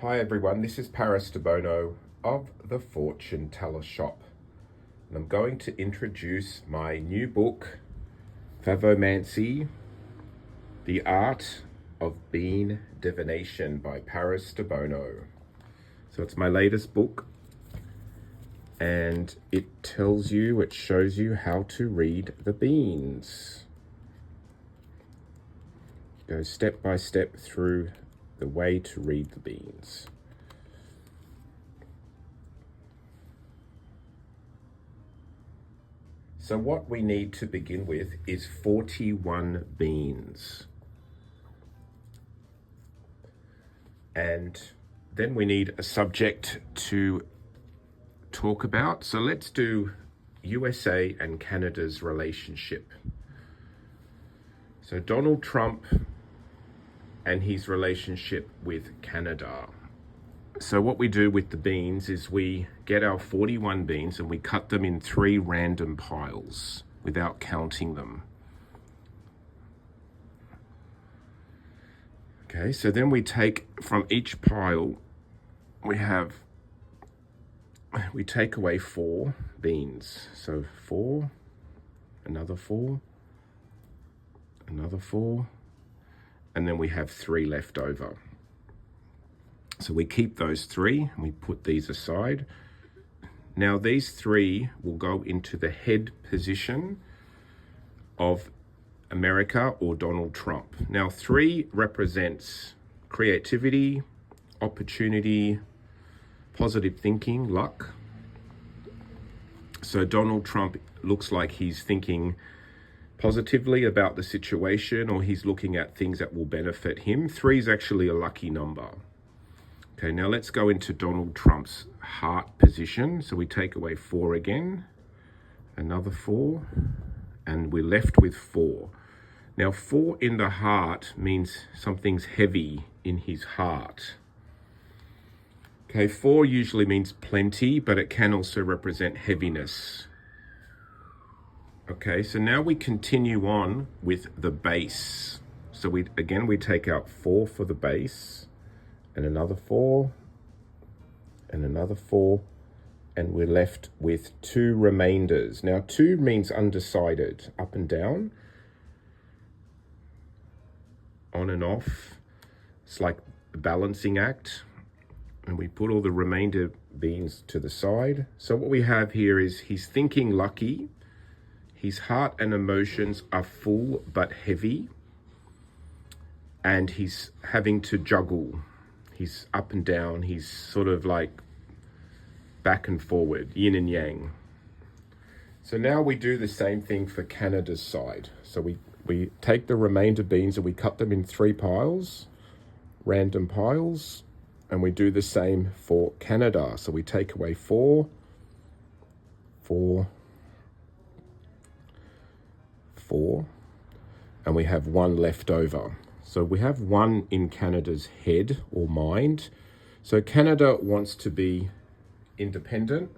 Hi everyone, this is Paris Debono of the Fortune Teller Shop, and I'm going to introduce my new book, Favomancy, The Art of Being Divination by Paris Debono. So it's my latest book, and it shows you how to read the beans. Go step by step through the way to read the beans. So what we need to begin with is 41 beans. And then we need a subject to talk about. So let's do USA and Canada's relationship. So Donald Trump and his relationship with Canada. So what we do with the beans is we get our 41 beans and we cut them in 3 random piles without counting them. Okay, so then we take from each pile, we take away 4 beans. So 4, another 4, another 4, and then we have 3 left over. So we keep those 3 and we put these aside. Now these 3 will go into the head position of America or Donald Trump. Now 3 represents creativity, opportunity, positive thinking, luck. So Donald Trump looks like he's thinking positively about the situation, or he's looking at things that will benefit him. 3 is actually a lucky number. Okay, now let's go into Donald Trump's heart position. So we take away 4 again, another 4, and we're left with 4. Now 4 in the heart means something's heavy in his heart. Okay, 4 usually means plenty, but it can also represent heaviness. Okay, so now we continue on with the base. So we take out 4 for the base, and another 4, and another 4, and we're left with 2 remainders. Now 2 means undecided, up and down, on and off. It's like a balancing act. And we put all the remainder beans to the side. So what we have here is he's thinking lucky. His heart and emotions are full but heavy, and he's having to juggle. He's up and down. He's sort of like back and forward, yin and yang. So now we do the same thing for Canada's side. So we take the remainder beans and we cut them in 3 piles, random piles, and we do the same for Canada. So we take away 4, 4, 4, and we have 1 left over. So we have 1 in Canada's head or mind. So Canada wants to be independent.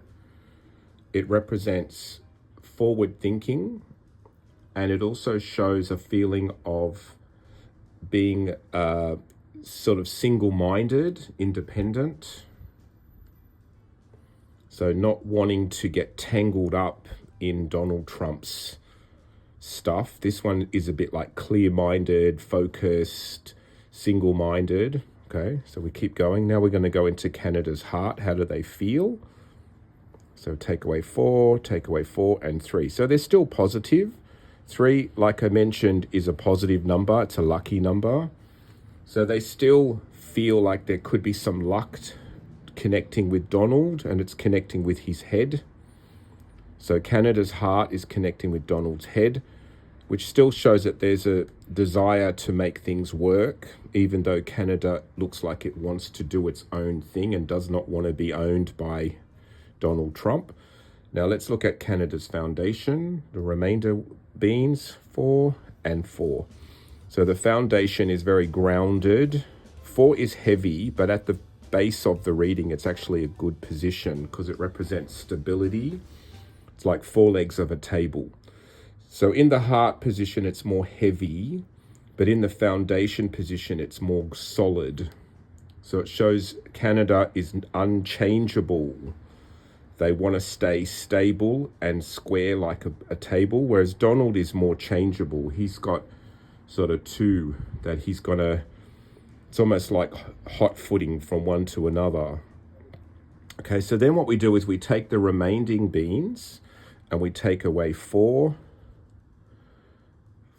It represents forward thinking, and it also shows a feeling of being sort of single-minded, independent. So not wanting to get tangled up in Donald Trump's stuff. This one is a bit like clear-minded, focused, single-minded. Okay, so we keep going. Now we're going to go into Canada's heart. How do they feel? So take away 4, and 3. So they're still positive. 3, like I mentioned, is a positive number. It's a lucky number. So they still feel like there could be some luck connecting with Donald, and it's connecting with his head. So Canada's heart is connecting with Donald's head, which still shows that there's a desire to make things work, even though Canada looks like it wants to do its own thing and does not want to be owned by Donald Trump. Now let's look at Canada's foundation, the remainder beans, 4 and 4. So the foundation is very grounded. 4 is heavy, but at the base of the reading, it's actually a good position because it represents stability. It's like 4 legs of a table. So in the heart position, it's more heavy, but in the foundation position, it's more solid. So it shows Canada is unchangeable. They want to stay stable and square like a table, whereas Donald is more changeable. He's got sort of two that he's going to, it's almost like hot footing from one to another. Okay, so then what we do is we take the remaining beans and we take away 4,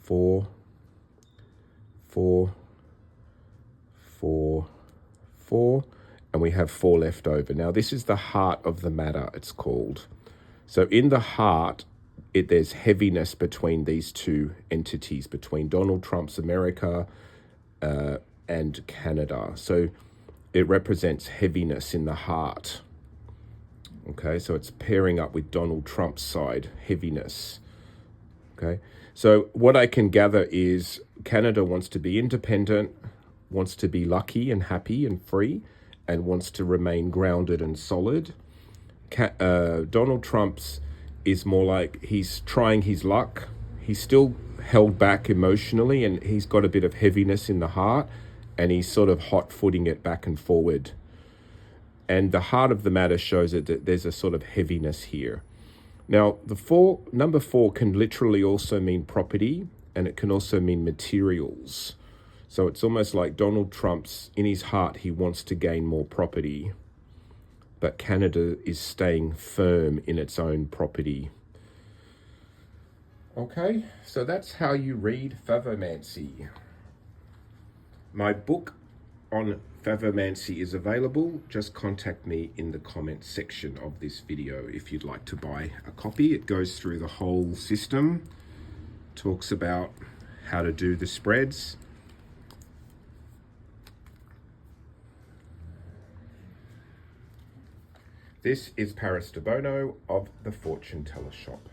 4, 4, 4, 4, and we have 4 left over. Now this is the heart of the matter, it's called. So in the heart, there's heaviness between these two entities, between Donald Trump's America and Canada. So it represents heaviness in the heart. Okay, so it's pairing up with Donald Trump's side, heaviness. Okay, so what I can gather is Canada wants to be independent, wants to be lucky and happy and free, and wants to remain grounded and solid. Donald Trump's is more like he's trying his luck. He's still held back emotionally, and he's got a bit of heaviness in the heart, and he's sort of hot-footing it back and forward. And the heart of the matter shows it that there's a sort of heaviness here. Now, number 4 can literally also mean property, and it can also mean materials. So it's almost like Donald Trump's, in his heart, he wants to gain more property, but Canada is staying firm in its own property. Okay, so that's how you read Favomancy. My book on Favomancy is available. Just contact me in the comments section of this video if you'd like to buy a copy. It goes through the whole system, talks about how to do the spreads. This is Paris Debono of the Fortune Teller Shop.